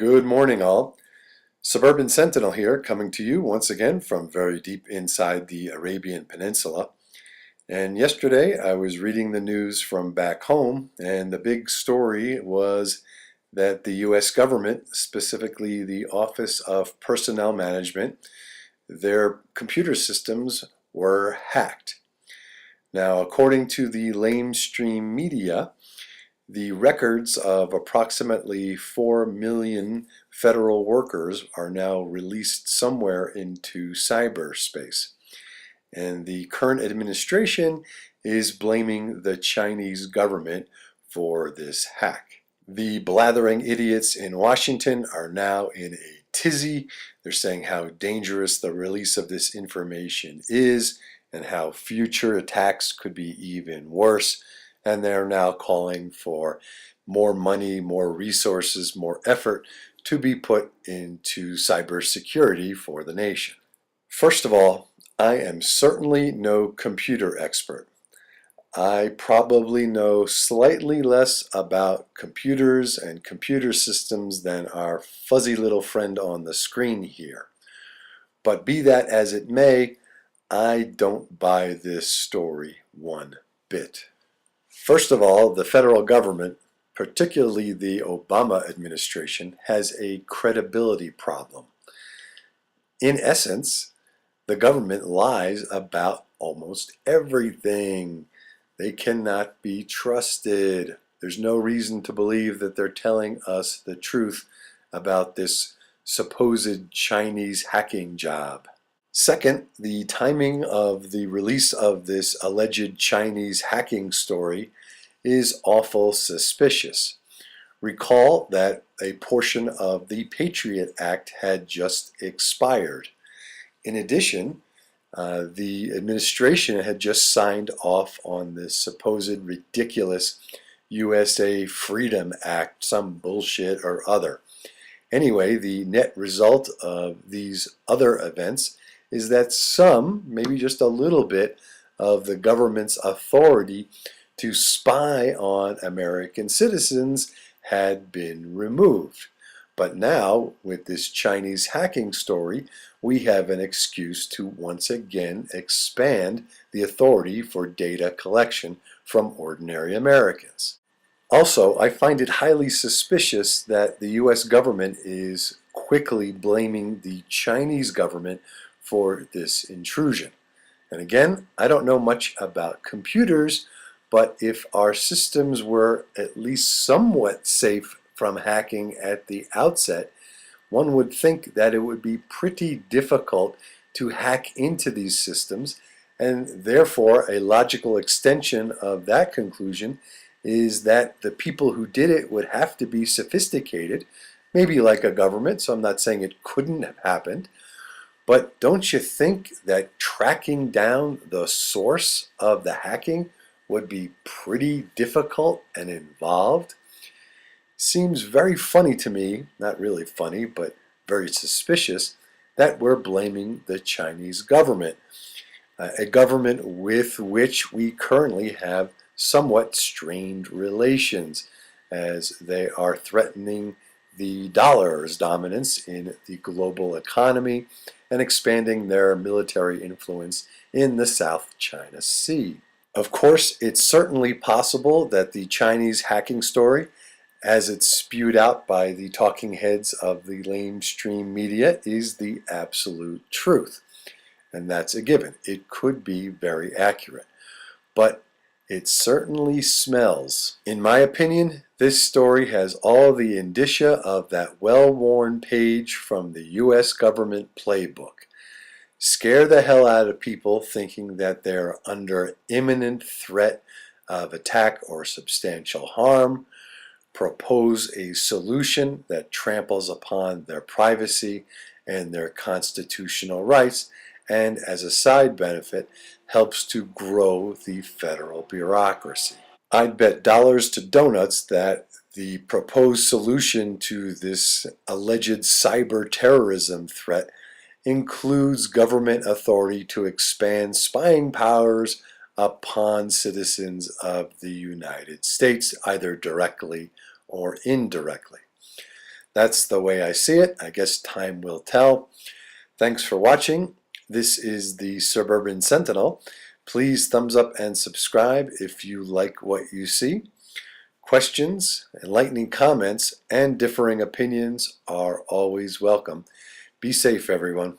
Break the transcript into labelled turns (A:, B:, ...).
A: Good morning, all. Suburban Sentinel here, coming to you once again from very deep inside the Arabian Peninsula. And yesterday I was reading the news from back home, and the big story was that the US government, specifically the Office of Personnel Management, their computer systems were hacked. Now, according to the lamestream media, the records of approximately 4 million federal workers are now released somewhere into cyberspace. And the current administration is blaming the Chinese government for this hack. The blathering idiots in Washington are now in a tizzy. They're saying how dangerous the release of this information is and how future attacks could be even worse. And they're now calling for more money, more resources, more effort to be put into cybersecurity for the nation. First of all, I am certainly no computer expert. I probably know slightly less about computers and computer systems than our fuzzy little friend on the screen here. But be that as it may, I don't buy this story one bit. First of all, the federal government, particularly the Obama administration, has a credibility problem. In essence, the government lies about almost everything. They cannot be trusted. There's no reason to believe that they're telling us the truth about this supposed Chinese hacking job. Second, the timing of the release of this alleged Chinese hacking story is awful suspicious. Recall that a portion of the Patriot Act had just expired. In addition, the administration had just signed off on this supposed ridiculous USA Freedom Act, some bullshit or other. Anyway, the net result of these other events is that some, maybe just a little bit, of the government's authority to spy on American citizens had been removed. But now, with this Chinese hacking story, we have an excuse to once again expand the authority for data collection from ordinary Americans. Also, I find it highly suspicious that the US government is quickly blaming the Chinese government for this intrusion. And again, I don't know much about computers, but if our systems were at least somewhat safe from hacking at the outset, one would think that it would be pretty difficult to hack into these systems, and therefore a logical extension of that conclusion is that the people who did it would have to be sophisticated, maybe like a government, so I'm not saying it couldn't have happened. But don't you think that tracking down the source of the hacking would be pretty difficult and involved? Seems very funny to me, not really funny, but very suspicious, that we're blaming the Chinese government, a government with which we currently have somewhat strained relations, as they are threatening the dollar's dominance in the global economy and expanding their military influence in the South China Sea. Of course, it's certainly possible that the Chinese hacking story, as it's spewed out by the talking heads of the lamestream media, is the absolute truth. And that's a given. It could be very accurate. But it certainly smells. In my opinion, this story has all the indicia of that well-worn page from the US government playbook. Scare the hell out of people thinking that they're under imminent threat of attack or substantial harm. Propose a solution that tramples upon their privacy and their constitutional rights, and as a side benefit, helps to grow the federal bureaucracy. I'd bet dollars to donuts that the proposed solution to this alleged cyber terrorism threat includes government authority to expand spying powers upon citizens of the United States, either directly or indirectly. That's the way I see it. I guess time will tell. Thanks for watching. This is the Suburban Sentinel. Please thumbs up and subscribe if you like what you see. Questions, enlightening comments, and differing opinions are always welcome. Be safe, everyone.